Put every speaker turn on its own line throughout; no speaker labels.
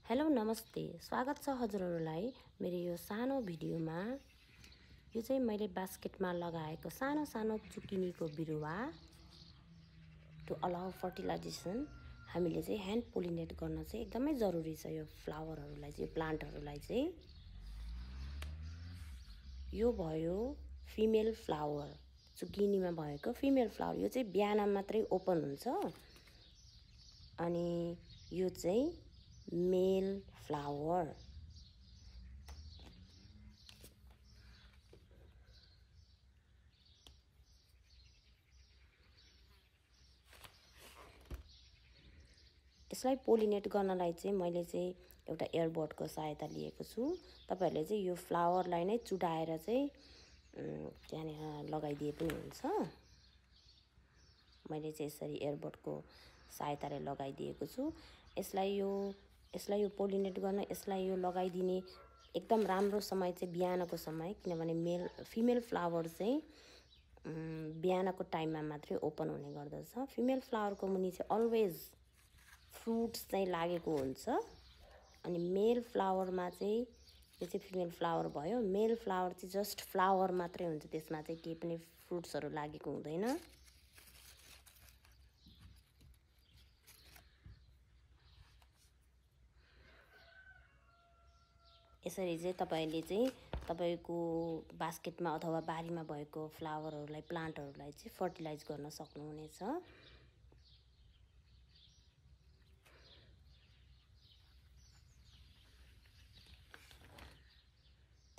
Hello नमस्ते, स्वागत छ हजुरहरूलाई मेरो यो सानो भिडियोमा। यो चाहिँ मैले बास्केटमा लगाएको सानो सानो चुकिनीको बिरुवा टु अलाउ फर्टिलाइजेसन। हामीले चाहिँ ह्यान्ड पोलिनेट गर्न चाहिँ एकदमै जरुरी छ यो फ्लावरहरूलाई चाहिँ, प्लान्टहरूलाई चाहिँ। यो भयो फिमेल फ्लावर, चुकिनीमा भएको फिमेल फ्लावर। यो चाहिँ बिहान मात्रै ओपन हुन्छ अनि यो चाहिँ मेल फ्लावर। यसलाई पोलिनेट गर्नलाई चाहिँ मैले चाहिँ एउटा एयरबडको सहायता लिएको छु। तपाईहरुले चाहिँ यो फ्लावरलाई नै चुडाएर चाहिँ त्यहाँनिर लगाइदिए पनि हुन्छ। मैले चाहिँ यसरी एयरबडको सहायताले लगाइदिएको छु। यसलाई यो पोलिनेट गर्न, यसलाई यो लगाइदिने एकदम राम्रो समय चाहिँ बिहानको समय, किनभने फिमेल फ्लावर चाहिँ बिहानको टाइममा मात्रै ओपन हुने गर्दछ। फिमेल फ्लावरको मुनि चाहिँ अलवेज फ्रुट्स चाहिँ लागेको हुन्छ अनि मेल फ्लावरमा चाहिँ, यो चाहिँ फिमेल फ्लावर भयो। मेल फ्लावर चाहिँ जस्ट फ्लावर मात्रै हुन्छ, त्यसमा चाहिँ केही पनि फ्रुट्सहरू लागेको हुँदैन। यसरी चाहिँ तपाईले चाहिँ तपाईको बास्केटमा अथवा बारीमा भएको फ्लावरहरूलाई, प्लान्टहरूलाई चाहिँ फर्टिलाइज गर्न सक्नुहुनेछ।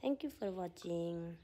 Thank you for watching.